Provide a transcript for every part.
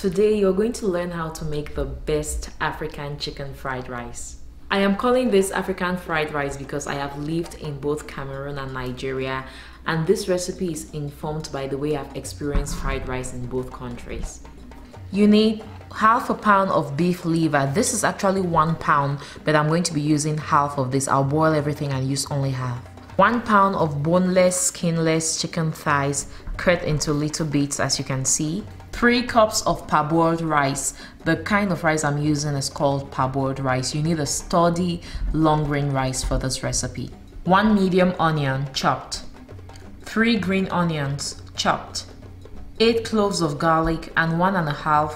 Today you're going to learn how to make the best African chicken fried rice. I am calling this African fried rice because I have lived in both Cameroon and Nigeria, and this recipe is informed by the way I've experienced fried rice in both countries. You need half a pound of beef liver. This is actually 1 pound, but I'm going to be using half of this. I'll boil everything and use only half. 1 pound of boneless, skinless chicken thighs cut into little bits, as you can see. 3 cups of parboiled rice. The kind of rice I'm using is called parboiled rice. You need a sturdy, long grain rice for this recipe. 1 medium onion, chopped. 3 green onions, chopped. 8 cloves of garlic and 1.5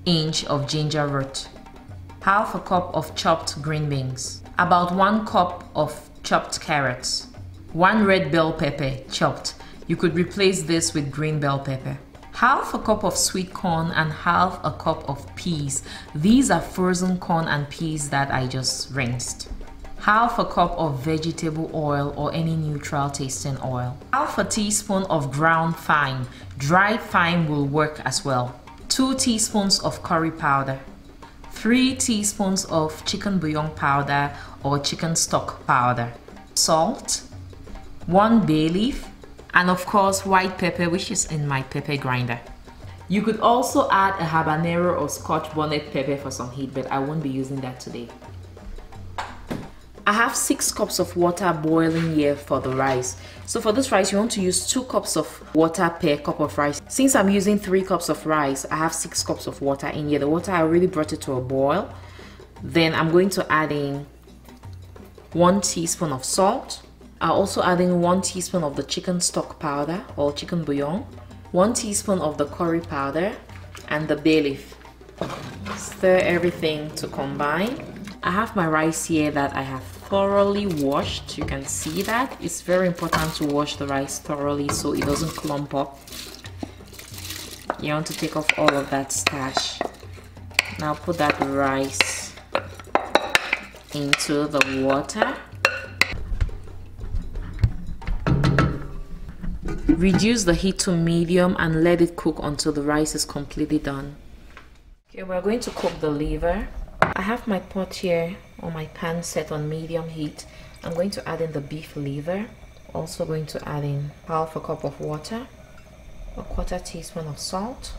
inch of ginger root. Half a cup of chopped green beans. About 1 cup of chopped carrots. 1 red bell pepper, chopped. You could replace this with green bell pepper. Half a cup of sweet corn and half a cup of peas. These are frozen corn and peas that I just rinsed. Half a cup of vegetable oil or any neutral tasting oil. Half a teaspoon of ground thyme. Dried thyme will work as well. 2 teaspoons of curry powder. 3 teaspoons of chicken bouillon powder or chicken stock powder. Salt. 1 bay leaf. And of course white pepper, which is in my pepper grinder. You could also add a habanero or scotch bonnet pepper for some heat, but I won't be using that today. I have 6 cups of water boiling here for the rice. So for this rice, you want to use 2 cups of water per cup of rice. Since I'm using 3 cups of rice, I have 6 cups of water in here. The water, I already brought it to a boil. Then I'm going to add in 1 teaspoon of salt. I'll also add in 1 teaspoon of the chicken stock powder or chicken bouillon, 1 teaspoon of the curry powder, and the bay leaf. Stir everything to combine. I have my rice here that I have thoroughly washed. You can see that. It's very important to wash the rice thoroughly so it doesn't clump up. You want to take off all of that starch. Now put that rice into the water. Reduce the heat to medium and let it cook until the rice is completely done. Okay, we're going to cook the liver. I have my pot here or my pan set on medium heat. I'm going to add in the beef liver. Also going to add in half a cup of water, 1/4 teaspoon of salt,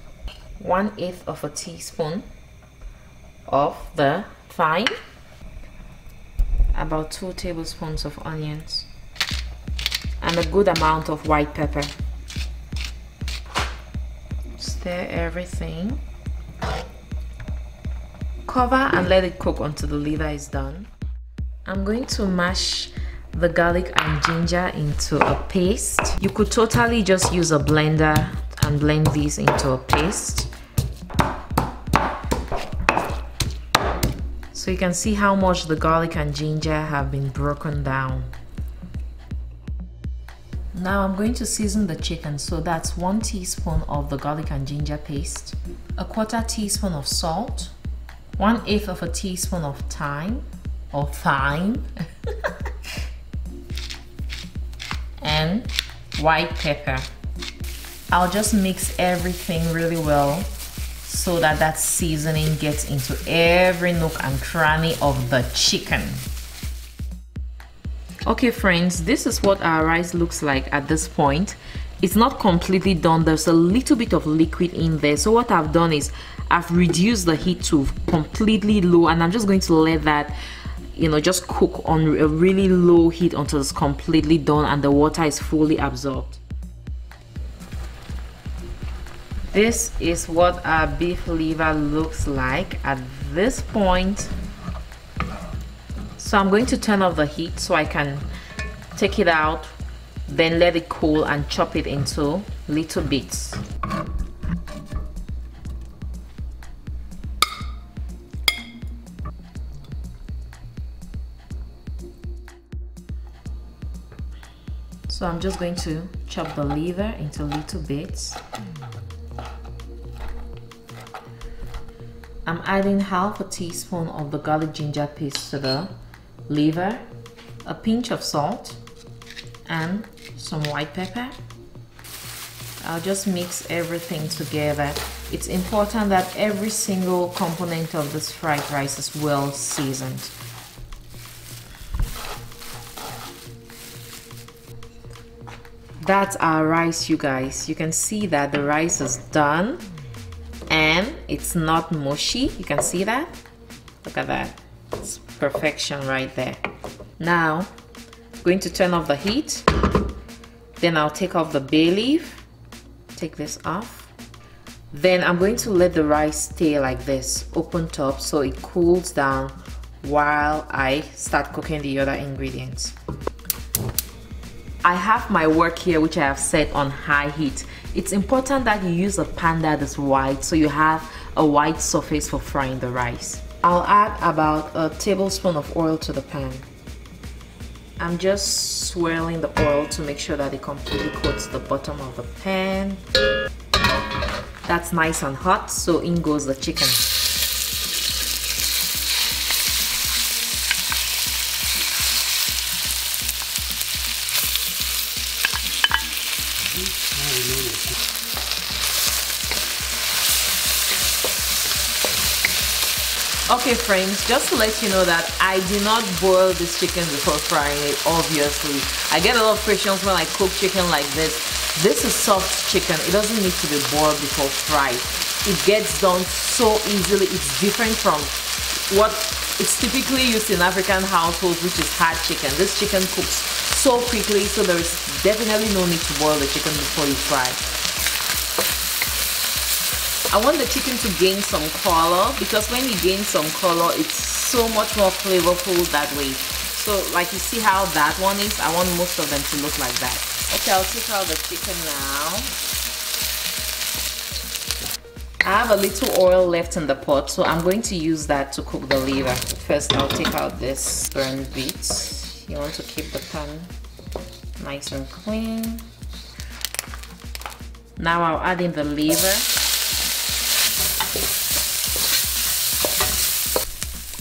1/8 of a teaspoon of the thyme, about 2 tablespoons of onions, and a good amount of white pepper. Stir everything. Cover and let it cook until the liver is done. I'm going to mash the garlic and ginger into a paste. You could totally just use a blender and blend these into a paste. So you can see how much the garlic and ginger have been broken down. Now I'm going to season the chicken, so that's 1 teaspoon of the garlic and ginger paste, 1/4 teaspoon of salt, 1/8 of a teaspoon of thyme, and white pepper. I'll just mix everything really well so that that seasoning gets into every nook and cranny of the chicken. Okay friends, this is what our rice looks like at this point. It's not completely done. There's a little bit of liquid in there. So what I've done is I've reduced the heat to completely low, and I'm just going to let that, you know, just cook on a really low heat until it's completely done and the water is fully absorbed. This is what our beef liver looks like at this point. So I'm going to turn off the heat so I can take it out, then let it cool and chop it into little bits. So I'm just going to chop the liver into little bits. I'm adding half a teaspoon of the garlic ginger paste to the liver, a pinch of salt, and some white pepper. I'll just mix everything together It's important that every single component of this fried rice is well seasoned. That's our rice, you guys. You can see that the rice is done and it's not mushy. You can see that? Look at that. It's perfection right there. Now, I'm going to turn off the heat. Then I'll take off the bay leaf. Take this off. Then I'm going to let the rice stay like this, open top, so it cools down while I start cooking the other ingredients. I have my wok here, which I have set on high heat. It's important that you use a pan that is wide so you have a wide surface for frying the rice. I'll add about a tablespoon of oil to the pan. I'm just swirling the oil to make sure that it completely coats the bottom of the pan. That's nice and hot, so in goes the chicken. Okay friends, just to let you know that I do not boil this chicken before frying it, obviously. I get a lot of questions when I cook chicken like this. This is soft chicken. It doesn't need to be boiled before fried. It gets done so easily. It's different from what it's typically used in African households, which is hard chicken. This chicken cooks so quickly, so there is definitely no need to boil the chicken before you fry. I want the chicken to gain some color, because when you gain some color, it's so much more flavorful that way. So like you see how that one is, I want most of them to look like that. Okay, I'll take out the chicken now. I have a little oil left in the pot, so I'm going to use that to cook the liver. First, I'll take out this burned bits. You want to keep the pan nice and clean. Now I'll add in the liver.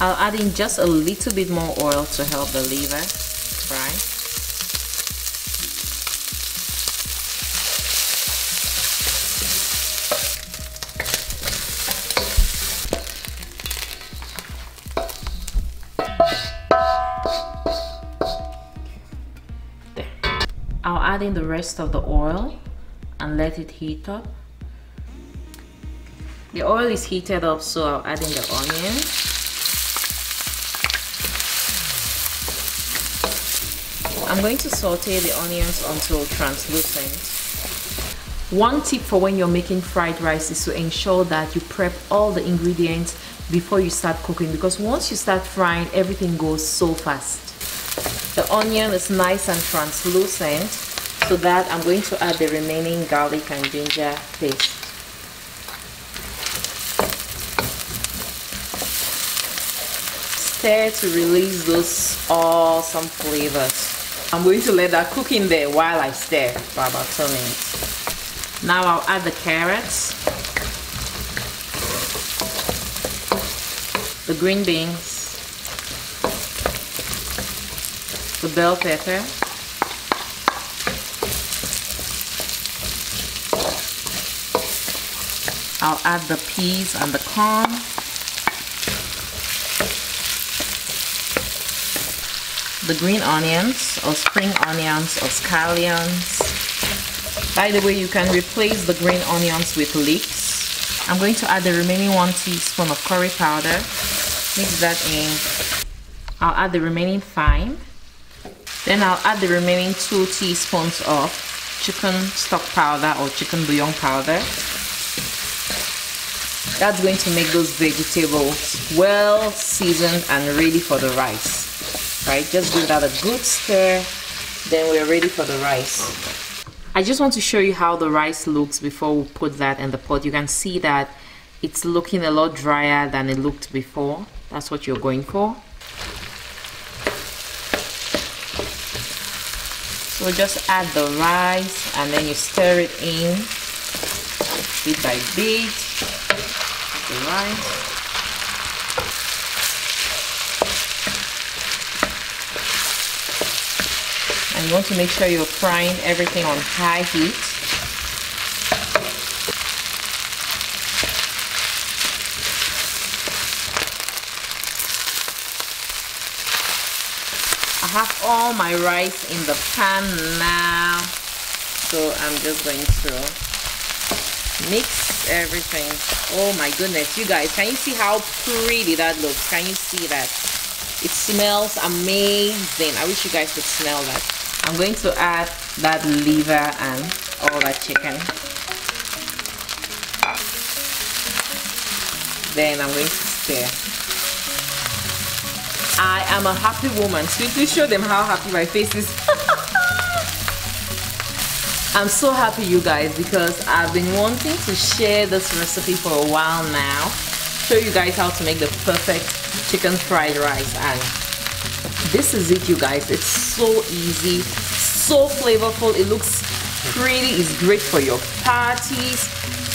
I'll add in just a little bit more oil to help the liver fry. There. I'll add in the rest of the oil and let it heat up. The oil is heated up, so I'll add in the onion. I'm going to saute the onions until translucent. One tip for when you're making fried rice is to ensure that you prep all the ingredients before you start cooking, because once you start frying, everything goes so fast. The onion is nice and translucent, so that I'm going to add the remaining garlic and ginger paste. Stir to release those awesome flavors. I'm going to let that cook in there while I stir for about 2 minutes. Now I'll add the carrots, the green beans, the bell pepper, I'll add the peas and the corn, the green onions or spring onions or scallions. By the way, you can replace the green onions with leeks. I'm going to add the remaining 1 teaspoon of curry powder. Mix that in. I'll add the remaining thyme. Then I'll add the remaining 2 teaspoons of chicken stock powder or chicken bouillon powder. That's going to make those vegetables well seasoned and ready for the rice. Right, just give that a good stir, then we're ready for the rice. I just want to show you how the rice looks before we put that in the pot. You can see that it's looking a lot drier than it looked before. That's what you're going for. So just add the rice and then you stir it in bit by bit. The rice. And you want to make sure you're frying everything on high heat. have all my rice in the pan now, so I'm just going to mix everything. Oh my goodness, you guys, can you see how pretty that looks? Can you see that? It smells amazing. I wish you guys could smell that. I'm going to add that liver and all that chicken. Then I'm going to stir. I am a happy woman. Please show them how happy my face is. I'm so happy, you guys, because I've been wanting to share this recipe for a while now. Show you guys how to make the perfect chicken fried rice, and this is it, you guys. It's so easy, so flavorful. It looks pretty. It's great for your parties.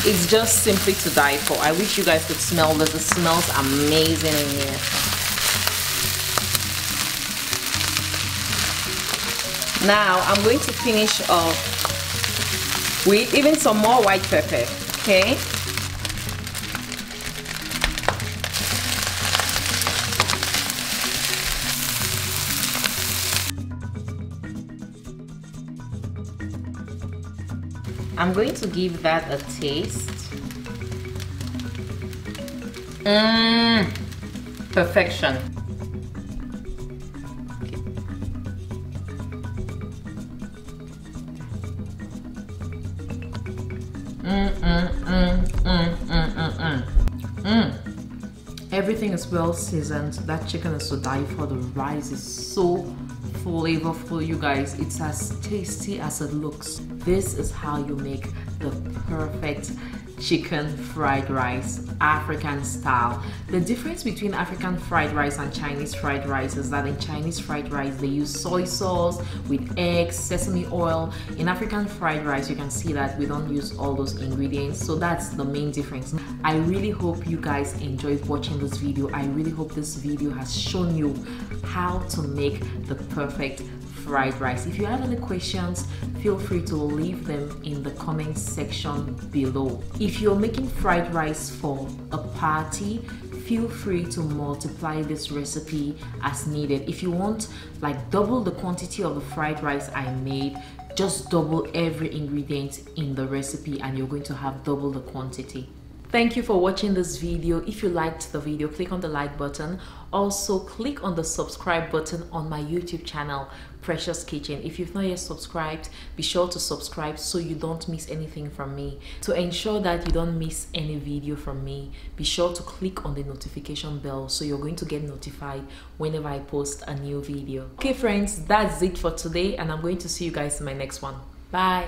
It's just simply to die for. I wish you guys could smell this. It smells amazing in here. Now I'm going to finish off with even some more white pepper. Okay, I'm going to give that a taste. Perfection. Everything is well seasoned. That chicken is to die for. The rice is so flavorful, you guys. It's as tasty as it looks. This is how you make the perfect chicken fried rice, African style. The difference between African fried rice and Chinese fried rice is that in Chinese fried rice they use soy sauce with eggs, sesame oil. In African fried rice you can see that we don't use all those ingredients, so that's the main difference. I really hope you guys enjoyed watching this video. I really hope this video has shown you how to make the perfect fried rice. If you have any questions, feel free to leave them in the comment section below. If you're making fried rice for a party, feel free to multiply this recipe as needed. If you want like double the quantity of the fried rice I made, just double every ingredient in the recipe and you're going to have double the quantity. Thank you for watching this video. If you liked the video, click on the like button. Also, click on the subscribe button on my YouTube channel, Precious Kitchen. If you've not yet subscribed, be sure to subscribe so you don't miss anything from me. To ensure that you don't miss any video from me, be sure to click on the notification bell so you're going to get notified whenever I post a new video. Okay friends, that's it for today, and I'm going to see you guys in my next one. Bye.